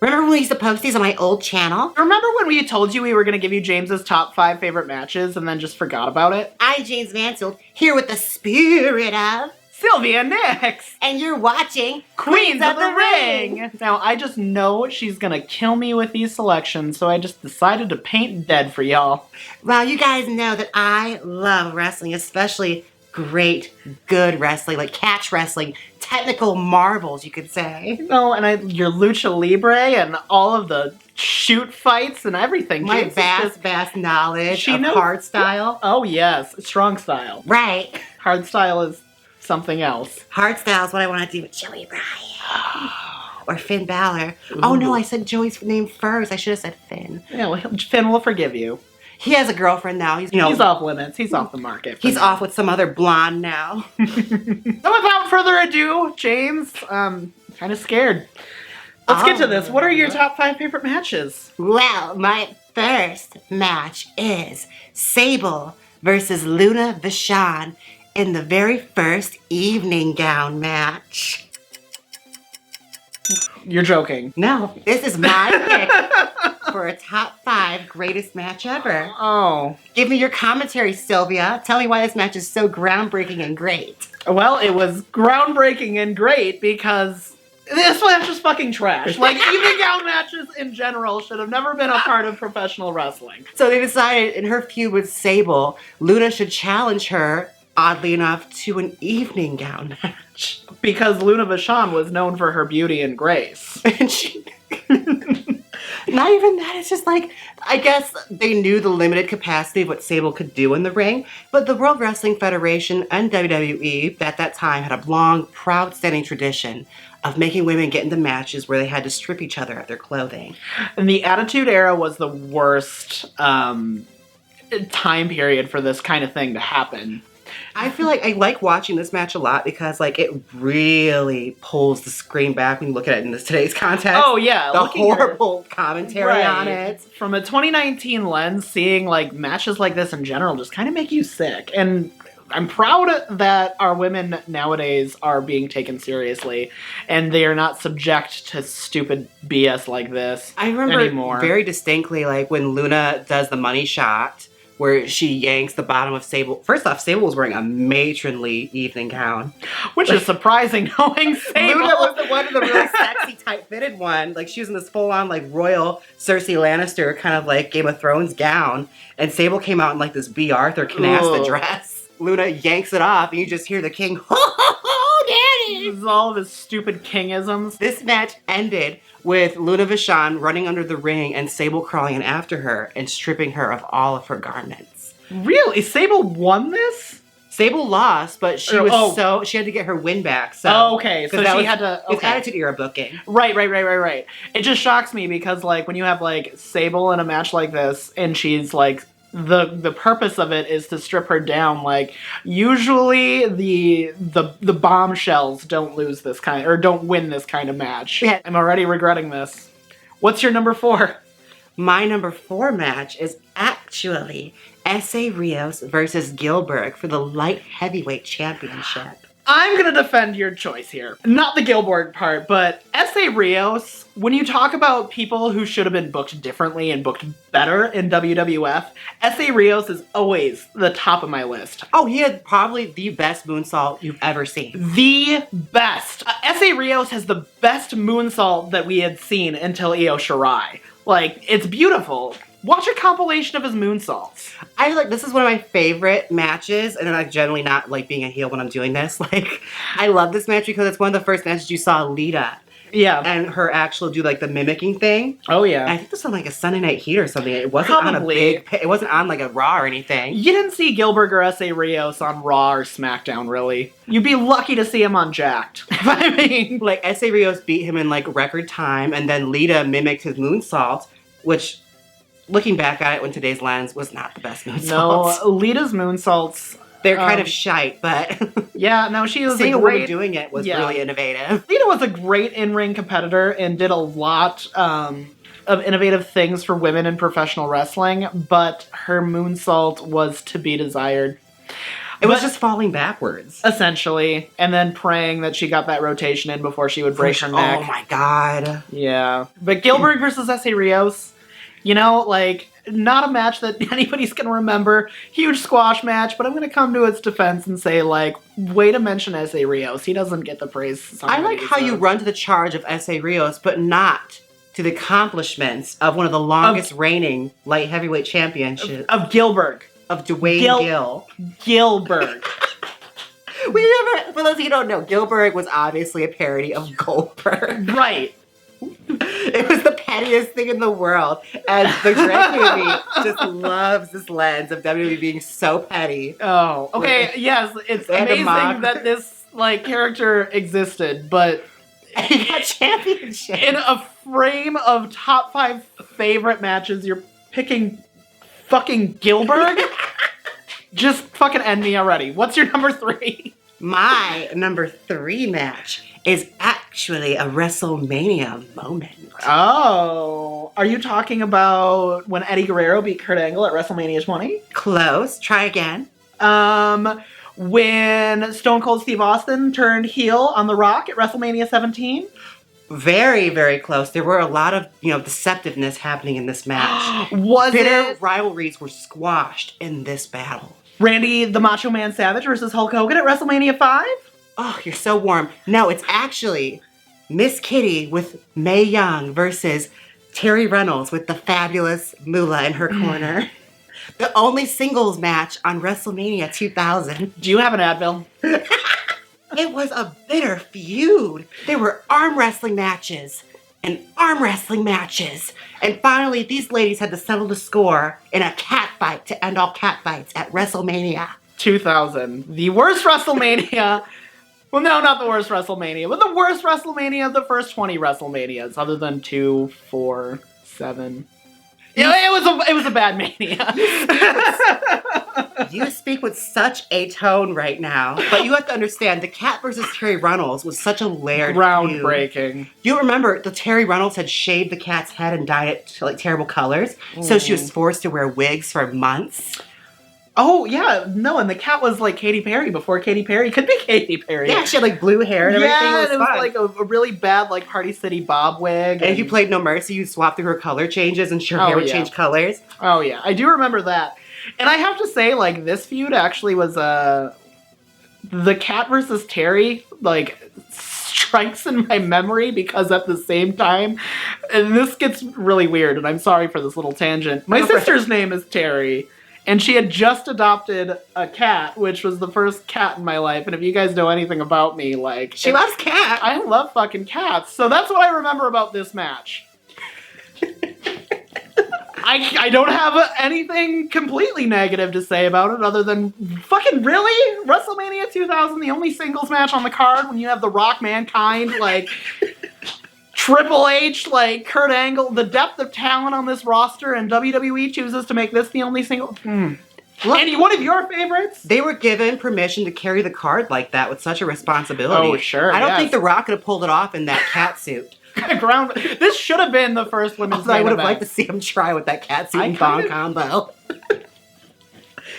Remember when we used to post these on my old channel? Remember when we told you we were going to give you James's top 5 favorite matches and then just forgot about it? I'm Jaymes Mansfield, here with the spirit of Sylvia Nix! And you're watching Queens of the Ring! Now, I just know she's gonna kill me with these selections, so I just decided to paint dead for y'all. Well, you guys know that I love wrestling, especially great, good wrestling, like catch wrestling, technical marvels, you could say. No, and your lucha libre and all of the shoot fights and everything. My vast knowledge of hard style. Oh yes, strong style. Right. Hard style is something else. Hard style is what I want to do with Joey Ryan. Or Finn Balor. Ooh. Oh no, I said Joey's name first. I should have said Finn. Yeah, well, Finn will forgive you. He has a girlfriend now. He's off limits. He's off the market. He's off with some other blonde now. So without further ado, James, kind of scared. Let's get to this. What are your top 5 favorite matches? Well, my first match is Sable versus Luna Vachon in the very first evening gown match. You're joking. No, this is my pick for a top 5 greatest match ever. Oh. Give me your commentary, Sylvia. Tell me why this match is so groundbreaking and great. Well, it was groundbreaking and great because this match is fucking trash. Like, evening gown matches in general should have never been a part of professional wrestling. So they decided in her feud with Sable, Luna should challenge her, oddly enough, to an evening gown match. Because Luna Vachon was known for her beauty and grace. And she... Not even that, it's just like, I guess they knew the limited capacity of what Sable could do in the ring, but the World Wrestling Federation and WWE at that time had a long, proud standing tradition of making women get into matches where they had to strip each other of their clothing. And the Attitude Era was the worst time period for this kind of thing to happen. I feel like I like watching this match a lot because, like, it really pulls the screen back when you look at it in today's context. Oh, yeah. The horrible commentary on it. From a 2019 lens, seeing, like, matches like this in general just kind of make you sick. And I'm proud that our women nowadays are being taken seriously and they are not subject to stupid BS like this anymore. I remember very distinctly, like, when Luna does the money shot, where she yanks the bottom of Sable. First off, Sable was wearing a matronly evening gown. Which is surprising, knowing Sable. Luna was the one in the really sexy, tight-fitted one. Like, she was in this full-on, like, royal Cersei Lannister kind of, like, Game of Thrones gown. And Sable came out in, like, this B. Arthur canasta dress. Luna yanks it off, and you just hear the king, ho, ho, ho, daddy! This is all of his stupid kingisms. This match ended with Luna Vachon running under the ring and Sable crawling in after her and stripping her of all of her garments. Really? Sable won this? Sable lost, but she was she had to get her win back. So okay, so she had to. It's Attitude Era booking. Right. It just shocks me because, like, when you have, like, Sable in a match like this and she's like, the purpose of it is to strip her down. Like, usually the bombshells don't lose this kind, or don't win this kind of match. Yeah. I'm already regretting this. What's your number 4? My number 4 match is actually S.A. Rios versus Gilbert for the light heavyweight championship. I'm gonna defend your choice here. Not the Gilbert part, but S.A. Rios, when you talk about people who should have been booked differently and booked better in WWF, S.A. Rios is always the top of my list. Oh, he had probably the best moonsault you've ever seen. The best. S.A. Rios has the best moonsault that we had seen until Io Shirai. Like, it's beautiful. Watch a compilation of his moonsaults. I feel like this is one of my favorite matches, and I'm generally not, like, being a heel when I'm doing this. Like, I love this match because it's one of the first matches you saw Lita. Yeah. And her actual do, like, the mimicking thing. Oh, yeah. I think this was on, like, a Sunday Night Heat or something. It wasn't on a big... It wasn't on, like, a Raw or anything. You didn't see Gilbert or S.A. Rios on Raw or SmackDown, really. You'd be lucky to see him on Jacked. I mean... Like, S.A. Rios beat him in, like, record time, and then Lita mimicked his moonsault, which... Looking back at it with today's lens, was not the best moonsault. No, Lita's moonsaults... They're kind of shite, but... Yeah, no, she was seeing a woman doing it was really innovative. Lita was a great in-ring competitor and did a lot of innovative things for women in professional wrestling, but her moonsault was to be desired. It was just falling backwards. Essentially. And then praying that she got that rotation in before she would break her neck. Oh my god. Yeah. But Gilbert versus S.A. Rios, you know, like, not a match that anybody's going to remember. Huge squash match, but I'm going to come to its defense and say, like, way to mention S.A. Rios. He doesn't get the praise. I like how you run to the charge of S.A. Rios, but not to the accomplishments of one of the longest reigning light heavyweight championships. Of Gilbert. Of Dwayne Gill. Gilbert. We never, for those of you who don't know, Gilbert was obviously a parody of Goldberg. Right. It was the pettiest thing in the world. And the drag community just loves this lens of WWE being so petty. Oh, okay. Yes, it's amazing that this, like, character existed, but he got championship. In a frame of top 5 favorite matches, you're picking fucking Gilbert? Just fucking end me already. What's your number 3? My number 3 match is actually a WrestleMania moment. Oh. Are you talking about when Eddie Guerrero beat Kurt Angle at WrestleMania 20? Close. Try again. When Stone Cold Steve Austin turned heel on The Rock at WrestleMania 17? Very, very close. There were a lot of, deceptiveness happening in this match. Bitter rivalries were squashed in this battle. Randy the Macho Man Savage versus Hulk Hogan at WrestleMania 5? Oh, you're so warm. No, it's actually Miss Kitty with Mae Young versus Terri Runnels with the fabulous Moolah in her corner. The only singles match on WrestleMania 2000. Do you have an Advil? It was a bitter feud. There were arm wrestling matches and arm wrestling matches. And finally, these ladies had to settle the score in a cat fight to end all cat fights at WrestleMania 2000. The worst WrestleMania. Well, no, not the worst WrestleMania, but the worst WrestleMania of the first 20 WrestleManias, other than 2, 4, 7. It was a bad mania. You speak with such a tone right now, but you have to understand the Cat versus Terri Runnels was such a layered groundbreaking. feud. You remember the Terri Runnels had shaved the cat's head and dyed it to like terrible colors, so she was forced to wear wigs for months. Oh, yeah, no, and the cat was like Katy Perry before Katy Perry could be Katy Perry. Yeah, she had like blue hair and everything. Yeah, it was fun. like a really bad like Party City Bob wig. And if you played No Mercy, you'd swap through her color changes and her hair would change colors. Oh, yeah, I do remember that. And I have to say, like, this feud actually was, the Cat versus Terri, like, strikes in my memory because at the same time, and this gets really weird, and I'm sorry for this little tangent. My sister's name is Terri. And she had just adopted a cat, which was the first cat in my life. And if you guys know anything about me, like... She loves cats. I love fucking cats. So that's what I remember about this match. I don't have anything completely negative to say about it other than fucking really? WrestleMania 2000, the only singles match on the card when you have The Rock, Mankind, like... Triple H, like, Kurt Angle, the depth of talent on this roster, and WWE chooses to make this the only single... Andy, one of your favorites? They were given permission to carry the card like that with such a responsibility. Oh, sure, I don't think The Rock could have pulled it off in that cat suit. This should have been the first women's I would have liked to see him try with that cat suit and thong combo.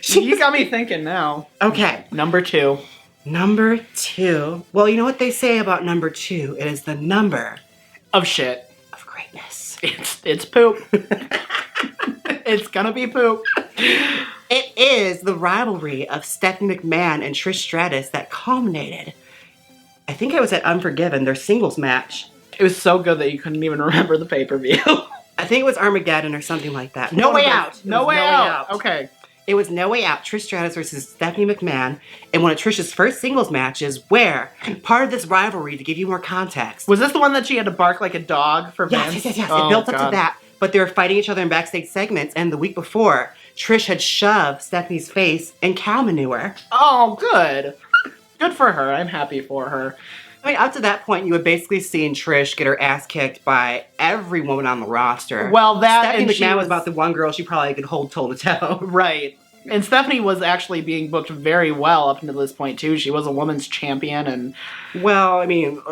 You got me thinking now. Okay. Number 2. Number 2. Well, you know what they say about number 2? It is the number... of shit. Of greatness. It's poop. It's gonna be poop. It is the rivalry of Stephanie McMahon and Trish Stratus that culminated. I think it was at Unforgiven, their singles match. It was so good that you couldn't even remember the pay-per-view. I think it was Armageddon or something like that. No Way Out. No Way Out. Okay. It was No Way Out, Trish Stratus versus Stephanie McMahon, in one of Trish's first singles matches, where part of this rivalry, to give you more context... Was this the one that she had to bark like a dog for Vince? Yes. Oh, it built up to that, but they were fighting each other in backstage segments, and the week before, Trish had shoved Stephanie's face in cow manure. Oh, good. Good for her. I'm happy for her. I mean, up to that point, you had basically seen Trish get her ass kicked by every woman on the roster. Well, Stephanie McMahon was about the one girl she probably could hold toe to toe. Right. And Stephanie was actually being booked very well up until this point, too. She was a woman's champion, and... Well, I mean,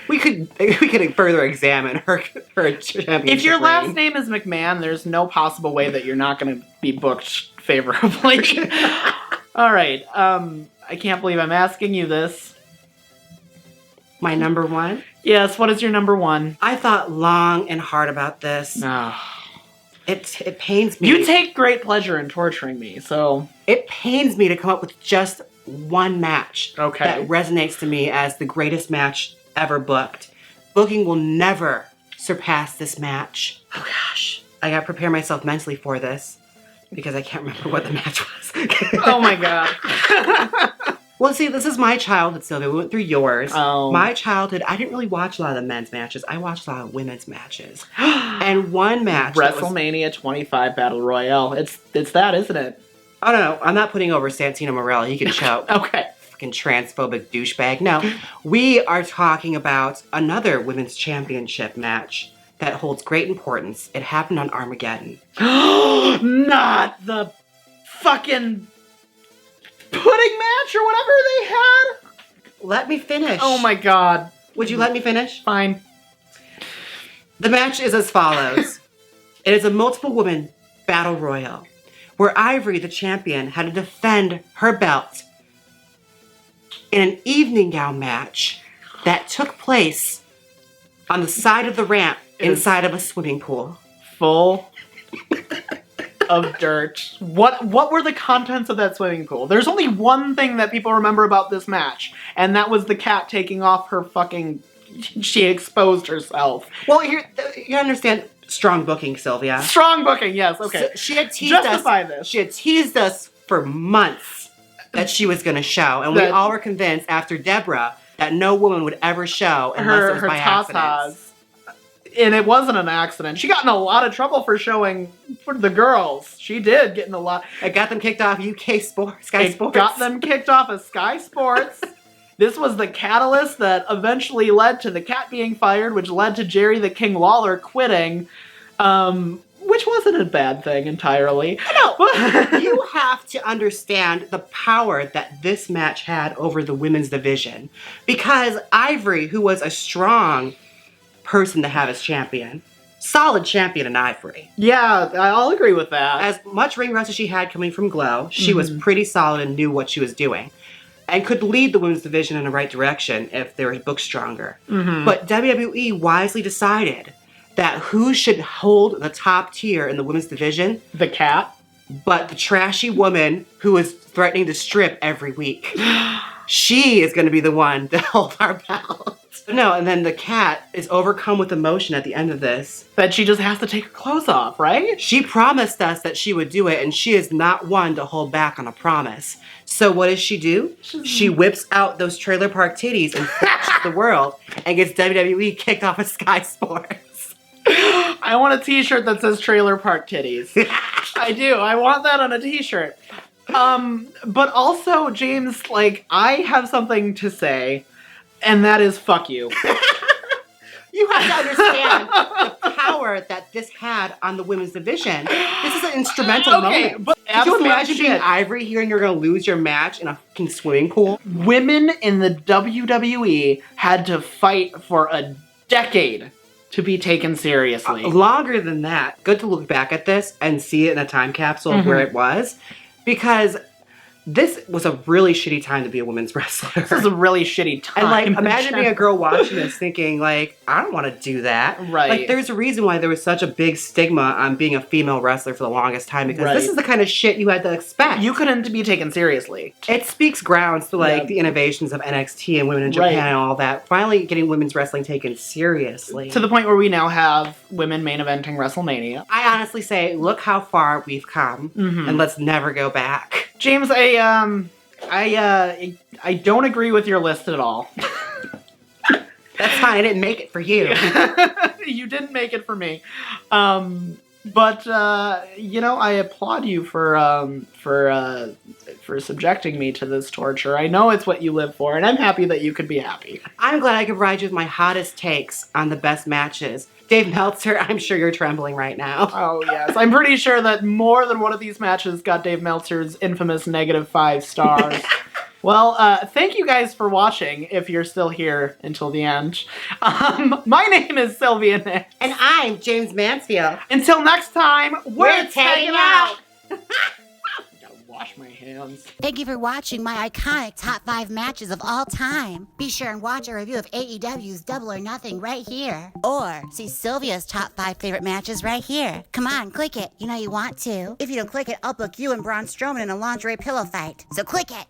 we could further examine her championship If your last reign. name is McMahon, there's no possible way that you're not going to be booked favorably. All right. I can't believe I'm asking you this. My number one? Yes, what is your number one? I thought long and hard about this. It pains me. You take great pleasure in torturing me, so... It pains me to come up with just one match that resonates to me as the greatest match ever booked. Booking will never surpass this match. Oh gosh. I gotta prepare myself mentally for this because I can't remember what the match was. Oh my god. Well, see, this is my childhood, Sylvia. We went through yours. Oh. My childhood, I didn't really watch a lot of the men's matches. I watched a lot of women's matches. And one match... WrestleMania 25 Battle Royale. It's that, isn't it? Oh, no. I'm not putting over Santino Marella. He can choke. Okay. Fucking transphobic douchebag. No. We are talking about another women's championship match that holds great importance. It happened on Armageddon. Not the fucking... pudding match or whatever they had? Let me finish. Oh my god. Would you let me finish? Fine. The match is as follows. It is a multiple woman battle royal where Ivory, the champion, had to defend her belt in an evening gown match that took place on the side of the ramp inside of a swimming pool. Full of dirt. What were the contents of that swimming pool? There's only one thing that people remember about this match, and that was the cat taking off her fucking... She exposed herself. Well, you understand strong booking, Sylvia. Strong booking, yes, okay. So she had teased Justify us. this. She had teased us for months that she was going to show, and we all were convinced after Deborah that no woman would ever show unless it was by accident. And it wasn't an accident. She got in a lot of trouble for showing for the girls. She did get in a lot. It got them kicked off UK Sports, Sky Sports. Got them kicked off of Sky Sports. This was the catalyst that eventually led to the cat being fired, which led to Jerry the King Lawler quitting, which wasn't a bad thing entirely. No, you have to understand the power that this match had over the women's division. Because Ivory, who was a strong person to have as champion. Solid champion in Ivory. Yeah, I'll agree with that. As much ring rust as she had coming from Glow, she was pretty solid and knew what she was doing. And could lead the women's division in the right direction if they were booked stronger. But WWE wisely decided that who should hold the top tier in the women's division? The cat. But the trashy woman who was threatening to strip every week. She is going to be the one to hold our belt. No, and then the cat is overcome with emotion at the end of this. That she just has to take her clothes off, right? She promised us that she would do it, and she is not one to hold back on a promise. So what does she do? She whips out those trailer park titties and flashes the world and gets WWE kicked off of Sky Sports. I want a t-shirt that says trailer park titties. I do. I want that on a t-shirt. But also, James, like, I have something to say, and that is fuck you. You have to understand the power that this had on the women's division. This is an instrumental moment. But could you imagine being Ivory here and you're going to lose your match in a fucking swimming pool? Women in the WWE had to fight for a decade to be taken seriously. Longer than that. Good to look back at this and see it in a time capsule of where it was. Because this was a really shitty time to be a women's wrestler. This was a really shitty time. And, like, imagine being a girl watching this thinking, like, I don't want to do that. Right. Like, there's a reason why there was such a big stigma on being a female wrestler for the longest time, because this is the kind of shit you had to expect. You couldn't be taken seriously. It speaks grounds to, like, the innovations of NXT and Women in Japan and all that. Finally getting women's wrestling taken seriously. To the point where we now have women main eventing WrestleMania. I honestly say, look how far we've come, and let's never go back. James, I don't agree with your list at all. That's fine. I didn't make it for you. You didn't make it for me. But you know, I applaud you for subjecting me to this torture. I know it's what you live for, and I'm happy that you could be happy. I'm glad I could provide you with my hottest takes on the best matches. Dave Meltzer, I'm sure you're trembling right now. Oh, yes. I'm pretty sure that more than one of these matches got Dave Meltzer's infamous -5 stars. Well, thank you guys for watching, if you're still here until the end. My name is Sylvia Nick. And I'm James Mansfield. Until next time, we're taking out! wash my hands. Thank you for watching my iconic top 5 matches of all time. Be sure and watch a review of AEW's Double or Nothing right here. Or see Sylvia's top 5 favorite matches right here. Come on, click it. You know you want to. If you don't click it, I'll book you and Braun Strowman in a lingerie pillow fight. So click it!